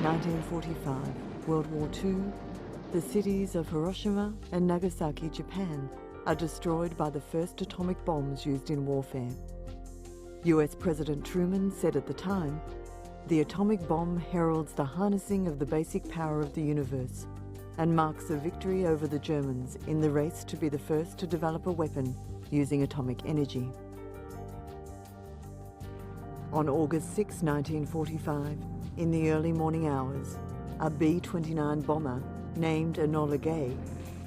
1945, World War II, the cities of Hiroshima and Nagasaki, Japan, are destroyed by the first atomic bombs used in warfare. US President Truman said at the time, "The atomic bomb heralds the harnessing of the basic power of the universe and marks a victory over the Germans in the race to be the first to develop a weapon using atomic energy." On August 6, 1945, in the early morning hours, a B-29 bomber named Enola Gay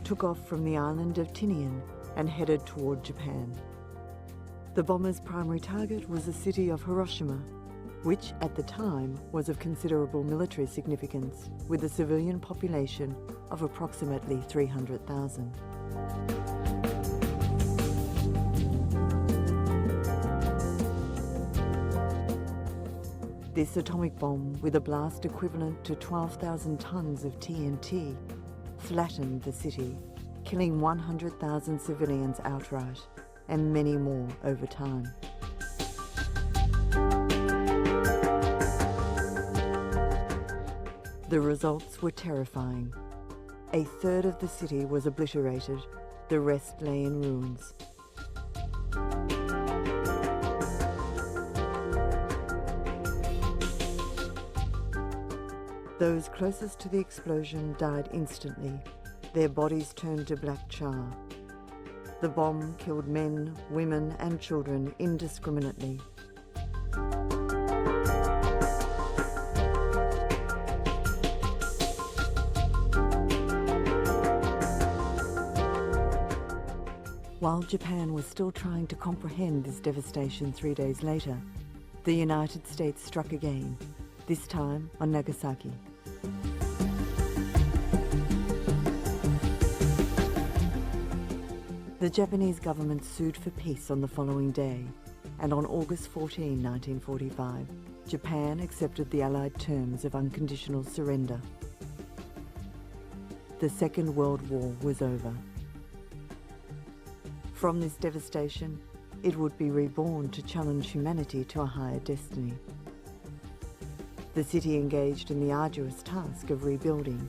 took off from the island of Tinian and headed toward Japan. The bomber's primary target was the city of Hiroshima, which at the time was of considerable military significance, with a civilian population of approximately 300,000. This atomic bomb, with a blast equivalent to 12,000 tons of TNT, flattened the city, killing 100,000 civilians outright and many more over time. The results were terrifying. A third of the city was obliterated, the rest lay in ruins. Those closest to the explosion died instantly. Their bodies turned to black char. The bomb killed men, women, and children indiscriminately. While Japan was still trying to comprehend this devastation 3 days later, the United States struck again, this time on Nagasaki. The Japanese government sued for peace on the following day, and on August 14, 1945, Japan accepted the Allied terms of unconditional surrender. The Second World War was over. From this devastation, it would be reborn to challenge humanity to a higher destiny. The city engaged in the arduous task of rebuilding,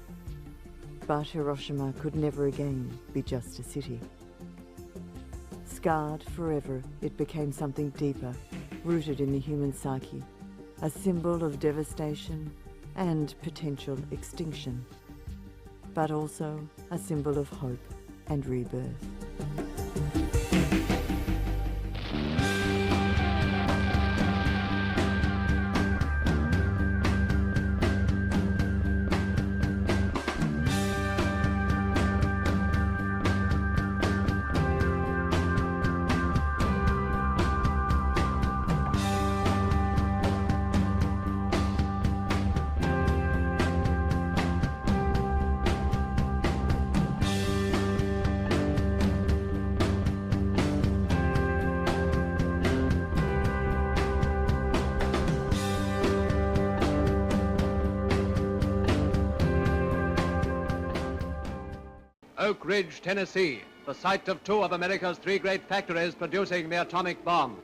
but Hiroshima could never again be just a city. Scarred forever, it became something deeper, rooted in the human psyche, a symbol of devastation and potential extinction, but also a symbol of hope and rebirth. Oak Ridge, Tennessee, the site of two of America's three great factories producing the atomic bomb.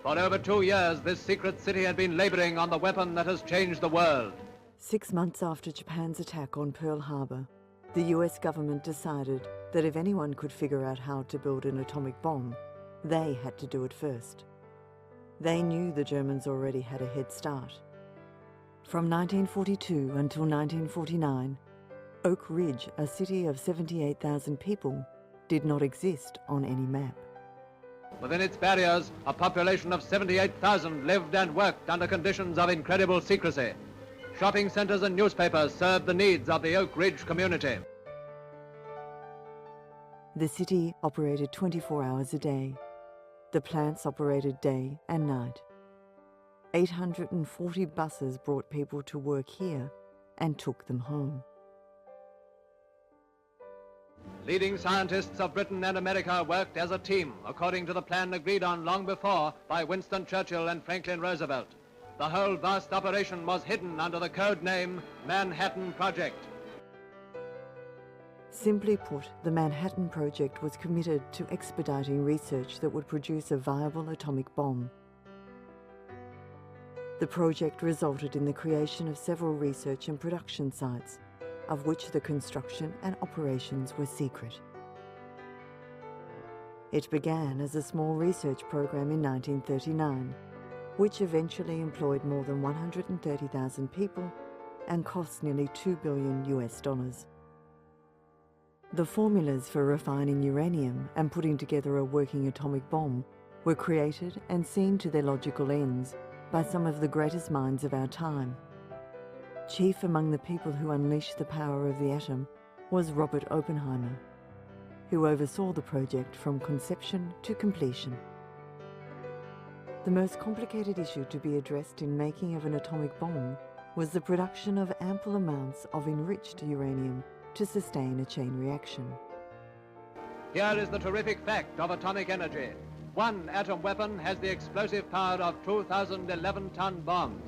For over 2 years, this secret city had been laboring on the weapon that has changed the world. 6 months after Japan's attack on Pearl Harbor, the US government decided that if anyone could figure out how to build an atomic bomb, they had to do it first. They knew the Germans already had a head start. From 1942 until 1949, Oak Ridge, a city of 78,000 people, did not exist on any map. Within its barriers, a population of 78,000 lived and worked under conditions of incredible secrecy. Shopping centers and newspapers served the needs of the Oak Ridge community. The city operated 24 hours a day. The plants operated day and night. 840 buses brought people to work here and took them home. Leading scientists of Britain and America worked as a team according to the plan agreed on long before by Winston Churchill and Franklin Roosevelt. The whole vast operation was hidden under the code name Manhattan Project. Simply put, the Manhattan Project was committed to expediting research that would produce a viable atomic bomb. The project resulted in the creation of several research and production sites, of which the construction and operations were secret. It began as a small research program in 1939, which eventually employed more than 130,000 people and cost nearly $2 billion US. The formulas for refining uranium and putting together a working atomic bomb were created and seen to their logical ends by some of the greatest minds of our time. Chief among the people who unleashed the power of the atom was Robert Oppenheimer, who oversaw the project from conception to completion. The most complicated issue to be addressed in making of an atomic bomb was the production of ample amounts of enriched uranium to sustain a chain reaction. Here is the terrific fact of atomic energy. One atom weapon has the explosive power of 2,011-ton bombs.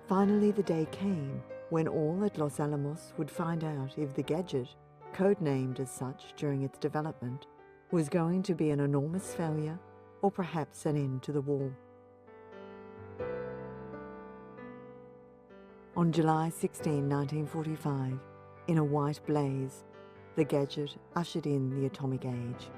Finally, the day came when all at Los Alamos would find out if the gadget, codenamed as such during its development, was going to be an enormous failure or perhaps an end to the war. On July 16, 1945, in a white blaze, the gadget ushered in the atomic age.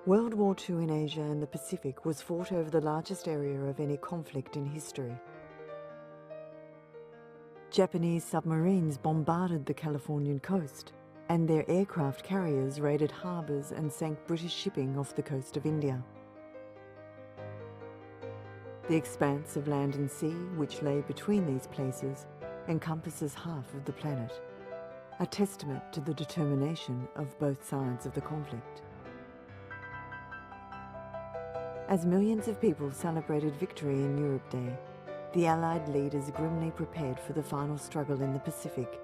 World War II in Asia and the Pacific was fought over the largest area of any conflict in history. Japanese submarines bombarded the Californian coast, and their aircraft carriers raided harbours and sank British shipping off the coast of India. The expanse of land and sea which lay between these places encompasses half of the planet, a testament to the determination of both sides of the conflict. As millions of people celebrated victory in Europe Day, the Allied leaders grimly prepared for the final struggle in the Pacific,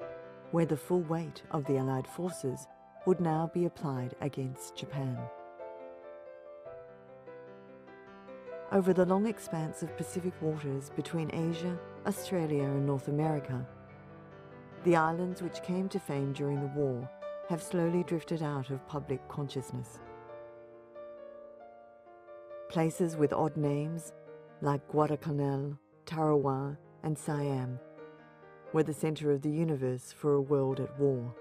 where the full weight of the Allied forces would now be applied against Japan. Over the long expanse of Pacific waters between Asia, Australia and North America, the islands which came to fame during the war have slowly drifted out of public consciousness. Places with odd names, like Guadalcanal, Tarawa and Siam, were the centre of the universe for a world at war,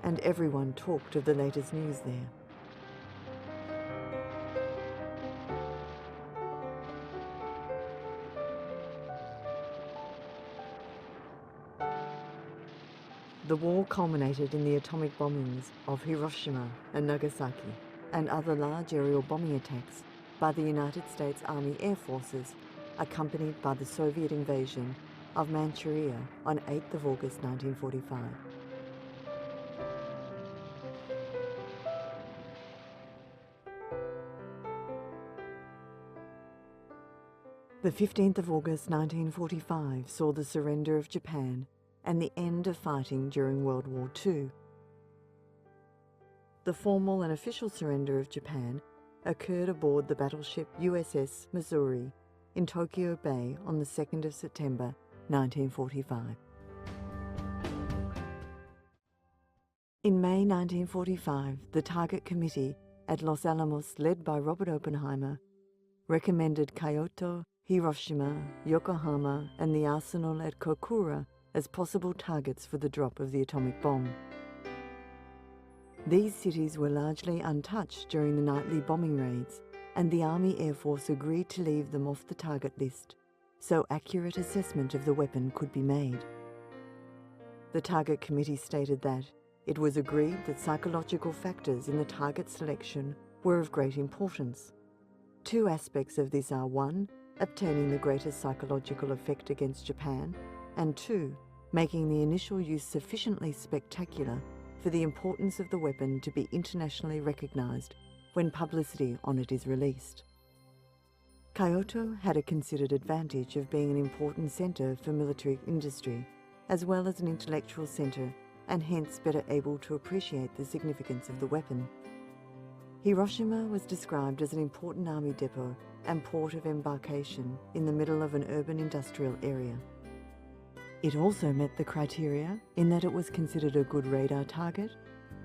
and everyone talked of the latest news there. The war culminated in the atomic bombings of Hiroshima and Nagasaki and other large aerial bombing attacks by the United States Army Air Forces, accompanied by the Soviet invasion of Manchuria on 8th of August 1945. The 15th of August 1945 saw the surrender of Japan and the end of fighting during World War II. The formal and official surrender of Japan occurred aboard the battleship USS Missouri in Tokyo Bay on the 2nd of September 1945. In May 1945, the Target Committee at Los Alamos, led by Robert Oppenheimer, recommended Kyoto, Hiroshima, Yokohama and the arsenal at Kokura as possible targets for the drop of the atomic bomb. These cities were largely untouched during the nightly bombing raids, and the Army Air Force agreed to leave them off the target list, so accurate assessment of the weapon could be made. The Target Committee stated that it was agreed that psychological factors in the target selection were of great importance. Two aspects of this are: one, obtaining the greatest psychological effect against Japan, and two, making the initial use sufficiently spectacular for the importance of the weapon to be internationally recognized when publicity on it is released. Kyoto had a considered advantage of being an important center for military industry, as well as an intellectual center, and hence better able to appreciate the significance of the weapon. Hiroshima was described as an important army depot and port of embarkation in the middle of an urban industrial area. It also met the criteria in that it was considered a good radar target,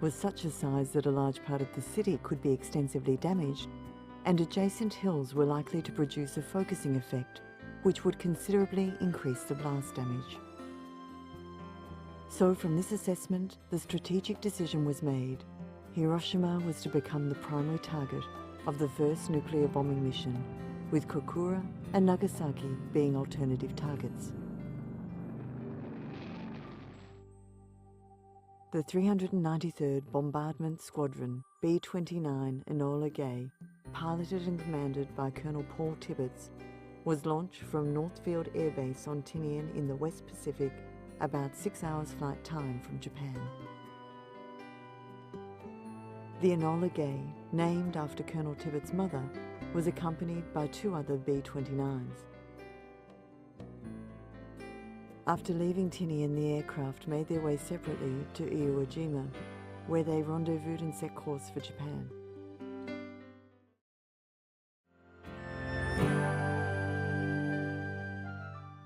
was such a size that a large part of the city could be extensively damaged, and adjacent hills were likely to produce a focusing effect, which would considerably increase the blast damage. So from this assessment, the strategic decision was made. Hiroshima was to become the primary target of the first nuclear bombing mission, with Kokura and Nagasaki being alternative targets. The 393rd Bombardment Squadron B-29 Enola Gay, piloted and commanded by Colonel Paul Tibbets, was launched from Northfield Air Base on Tinian in the West Pacific, about 6 hours flight time from Japan. The Enola Gay, named after Colonel Tibbets' mother, was accompanied by 2 other B-29s. After leaving Tinian, the aircraft made their way separately to Iwo Jima, where they rendezvoused and set course for Japan.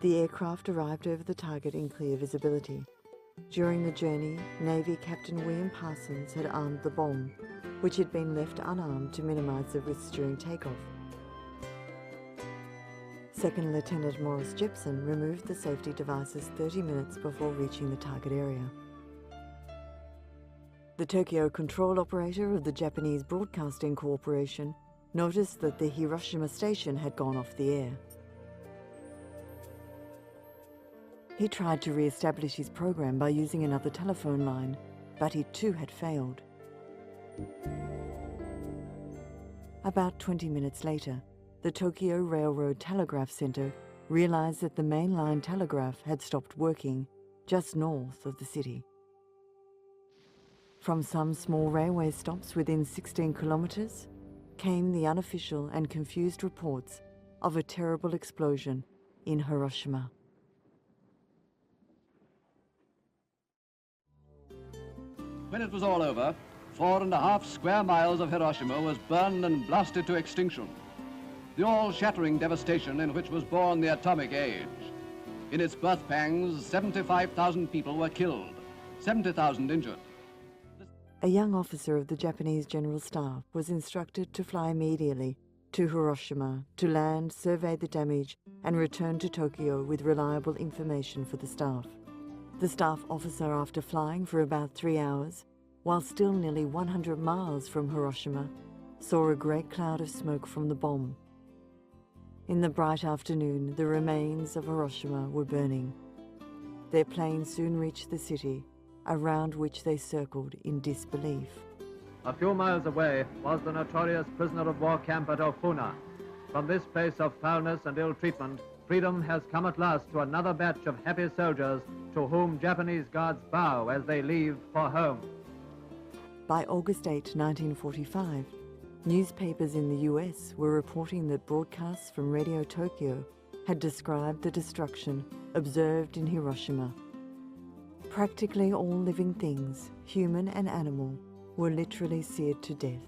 The aircraft arrived over the target in clear visibility. During the journey, Navy Captain William Parsons had armed the bomb, which had been left unarmed to minimise the risks during takeoff. Second Lieutenant Morris Jepson removed the safety devices 30 minutes before reaching the target area. The Tokyo control operator of the Japanese Broadcasting Corporation noticed that the Hiroshima station had gone off the air. He tried to re-establish his program by using another telephone line, but it too had failed. About 20 minutes later, the Tokyo Railroad Telegraph Center realized that the mainline telegraph had stopped working just north of the city. From some small railway stops within 16 kilometers came the unofficial and confused reports of a terrible explosion in Hiroshima. When it was all over, 4.5 square miles of Hiroshima was burned and blasted to extinction. The all-shattering devastation in which was born the atomic age. In its birth pangs, 75,000 people were killed, 70,000 injured. A young officer of the Japanese General Staff was instructed to fly immediately to Hiroshima to land, survey the damage, and return to Tokyo with reliable information for the staff. The staff officer, after flying for about 3 hours, while still nearly 100 miles from Hiroshima, saw a great cloud of smoke from the bomb. In the bright afternoon, the remains of Hiroshima were burning. Their plane soon reached the city, around which they circled in disbelief. A few miles away was the notorious prisoner of war camp at Ofuna. From this place of foulness and ill treatment, freedom has come at last to another batch of happy soldiers to whom Japanese guards bow as they leave for home. By August 8, 1945, newspapers in the US were reporting that broadcasts from Radio Tokyo had described the destruction observed in Hiroshima. Practically all living things, human and animal, were literally seared to death.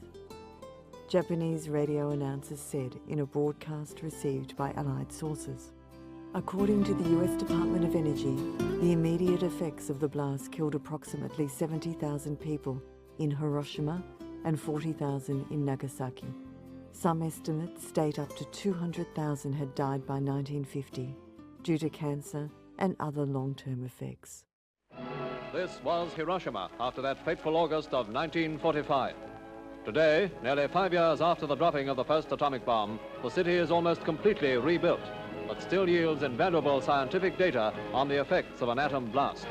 Japanese radio announcers said in a broadcast received by Allied sources. According to the US Department of Energy, the immediate effects of the blast killed approximately 70,000 people in Hiroshima and 40,000 in Nagasaki. Some estimates state up to 200,000 had died by 1950 due to cancer and other long-term effects. This was Hiroshima after that fateful August of 1945. Today, nearly 5 years after the dropping of the first atomic bomb, the city is almost completely rebuilt, but still yields invaluable scientific data on the effects of an atom blast.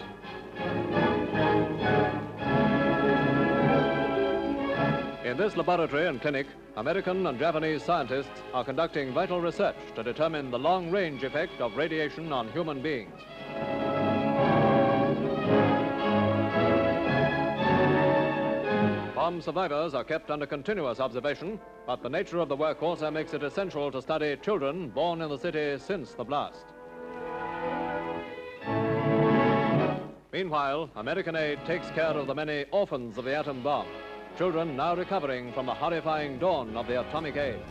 In this laboratory and clinic, American and Japanese scientists are conducting vital research to determine the long-range effect of radiation on human beings. Bomb survivors are kept under continuous observation, but the nature of the work also makes it essential to study children born in the city since the blast. Meanwhile, American aid takes care of the many orphans of the atom bomb, children now recovering from the horrifying dawn of the atomic age.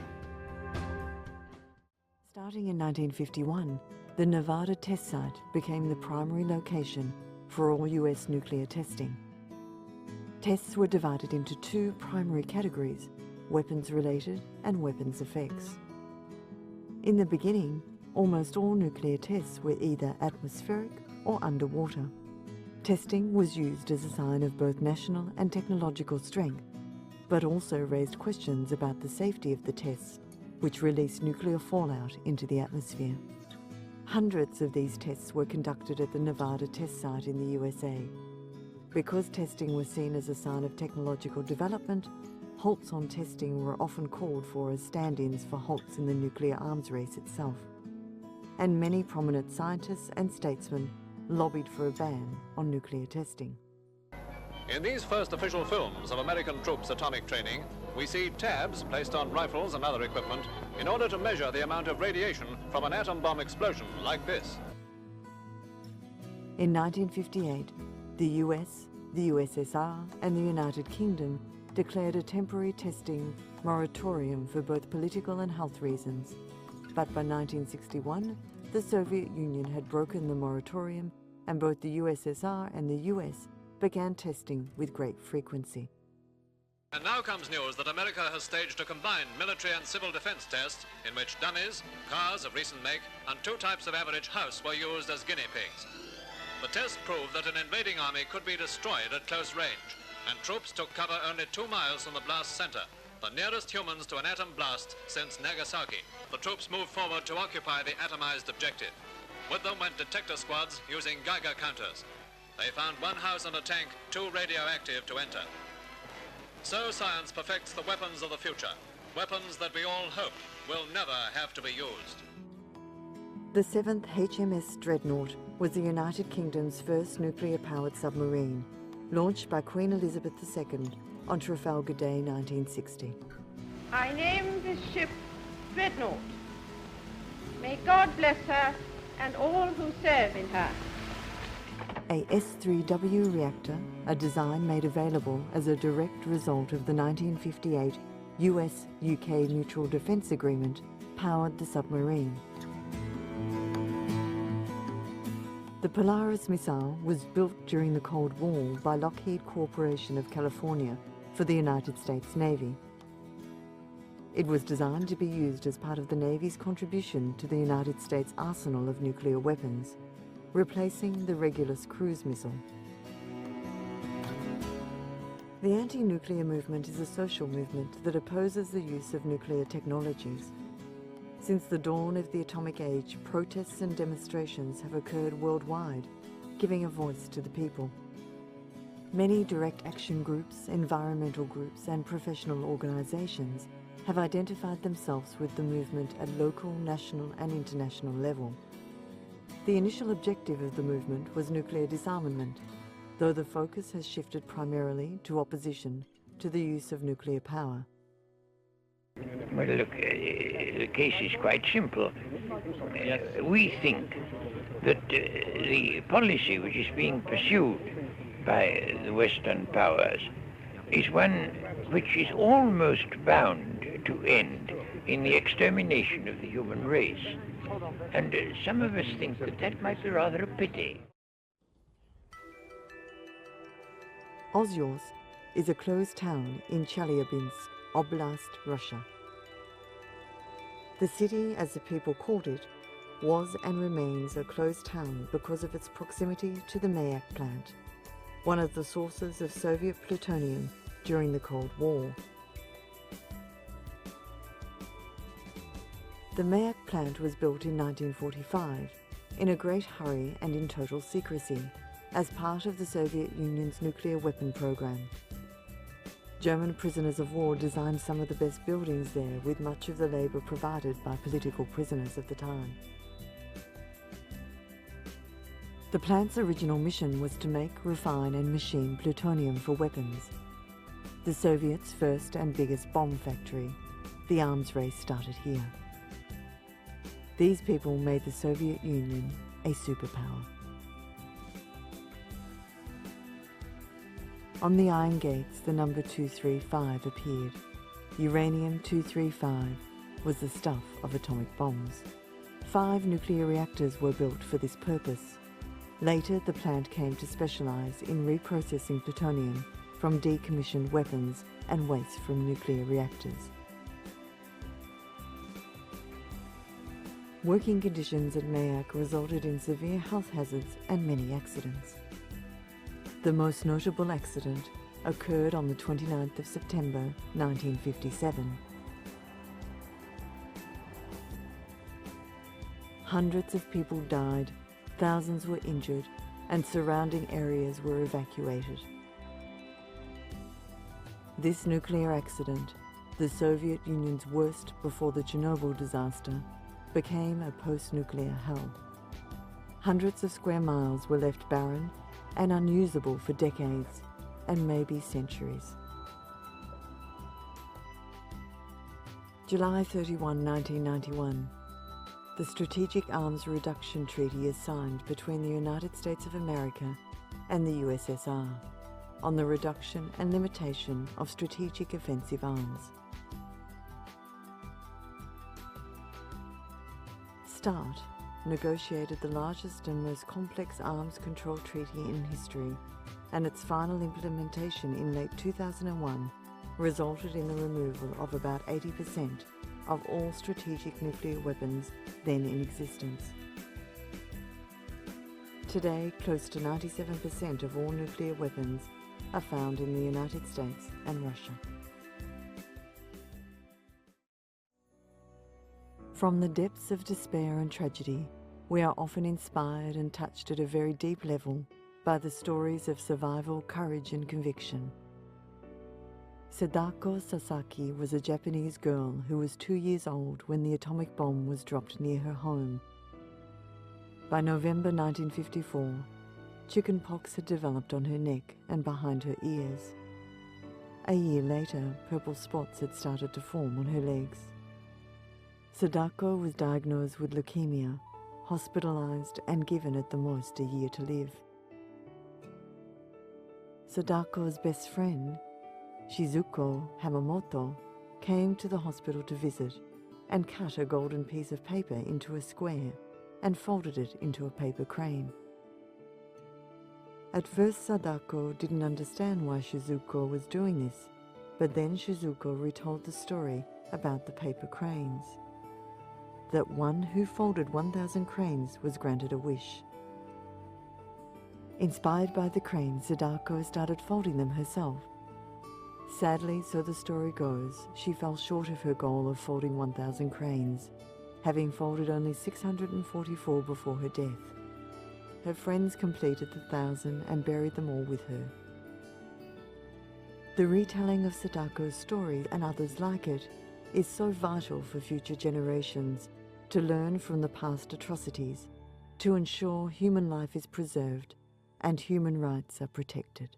Starting in 1951, the Nevada test site became the primary location for all US nuclear testing. Tests were divided into 2 primary categories: weapons-related and weapons effects. In the beginning, almost all nuclear tests were either atmospheric or underwater. Testing was used as a sign of both national and technological strength, but also raised questions about the safety of the tests, which released nuclear fallout into the atmosphere. Hundreds of these tests were conducted at the Nevada test site in the USA. Because testing was seen as a sign of technological development, halts on testing were often called for as stand-ins for halts in the nuclear arms race itself. And many prominent scientists and statesmen lobbied for a ban on nuclear testing. In these first official films of American troops' atomic training, we see tabs placed on rifles and other equipment in order to measure the amount of radiation from an atom bomb explosion like this. In 1958, the US, the USSR and the United Kingdom declared a temporary testing moratorium for both political and health reasons. But by 1961, the Soviet Union had broken the moratorium, and both the USSR and the US began testing with great frequency. And now comes news that America has staged a combined military and civil defense test in which dummies, cars of recent make, and two types of average house were used as guinea pigs. The test proved that an invading army could be destroyed at close range, and troops took cover only 2 miles from the blast center, the nearest humans to an atom blast since Nagasaki. The troops moved forward to occupy the atomized objective. With them went detector squads using Geiger counters. They found one house and a tank too radioactive to enter. So science perfects the weapons of the future, weapons that we all hope will never have to be used. The 7th HMS Dreadnought was the United Kingdom's first nuclear-powered submarine, launched by Queen Elizabeth II on Trafalgar Day 1960. I name this ship Dreadnought. May God bless her and all who serve in her. A S-3W reactor, a design made available as a direct result of the 1958 US-UK Mutual Defence Agreement, powered the submarine. The Polaris missile was built during the Cold War by Lockheed Corporation of California for the United States Navy. It was designed to be used as part of the Navy's contribution to the United States arsenal of nuclear weapons, replacing the Regulus cruise missile. The anti-nuclear movement is a social movement that opposes the use of nuclear technologies. Since the dawn of the atomic age, protests and demonstrations have occurred worldwide, giving a voice to the people. Many direct action groups, environmental groups, and professional organizations have identified themselves with the movement at local, national, and international level. The initial objective of the movement was nuclear disarmament, though the focus has shifted primarily to opposition to the use of nuclear power. Well, look, the case is quite simple. We think that the policy which is being pursued by the Western powers is one which is almost bound to end in the extermination of the human race. And some of us think that that might be rather a pity. Ozyorsk is a closed town in Chelyabinsk Oblast, Russia. The city, as the people called it, was and remains a closed town because of its proximity to the Mayak plant, one of the sources of Soviet plutonium during the Cold War. The Mayak plant was built in 1945 in a great hurry and in total secrecy as part of the Soviet Union's nuclear weapon program. German prisoners of war designed some of the best buildings there, with much of the labor provided by political prisoners of the time. The plant's original mission was to make, refine and machine plutonium for weapons. The Soviets' first and biggest bomb factory. The arms race started here. These people made the Soviet Union a superpower. On the iron gates, the number 235 appeared. Uranium-235 was the stuff of atomic bombs. 5 nuclear reactors were built for this purpose. Later, the plant came to specialize in reprocessing plutonium from decommissioned weapons and waste from nuclear reactors. Working conditions at Mayak resulted in severe health hazards and many accidents. The most notable accident occurred on the 29th of September 1957. Hundreds of people died, thousands were injured, and surrounding areas were evacuated. This nuclear accident, the Soviet Union's worst before the Chernobyl disaster, became a post-nuclear hell. Hundreds of square miles were left barren and unusable for decades and maybe centuries. July 31, 1991. The Strategic Arms Reduction Treaty is signed between the United States of America and the USSR on the reduction and limitation of strategic offensive arms. START negotiated the largest and most complex arms control treaty in history, and its final implementation in late 2001 resulted in the removal of about 80% of all strategic nuclear weapons then in existence. Today, close to 97% of all nuclear weapons are found in the United States and Russia. From the depths of despair and tragedy, we are often inspired and touched at a very deep level by the stories of survival, courage and conviction. Sadako Sasaki was a Japanese girl who was 2 years old when the atomic bomb was dropped near her home. By November 1954, chickenpox had developed on her neck and behind her ears. A year later, purple spots had started to form on her legs. Sadako was diagnosed with leukemia, hospitalized and given at the most a year to live. Sadako's best friend, Shizuko Hamamoto, came to the hospital to visit and cut a golden piece of paper into a square and folded it into a paper crane. At first, Sadako didn't understand why Shizuko was doing this, but then Shizuko retold the story about the paper cranes. That one who folded 1,000 cranes was granted a wish. Inspired by the cranes, Sadako started folding them herself. Sadly, so the story goes, she fell short of her goal of folding 1,000 cranes, having folded only 644 before her death. Her friends completed the 1,000 and buried them all with her. The retelling of Sadako's story and others like it is so vital for future generations to learn from the past atrocities, to ensure human life is preserved and human rights are protected.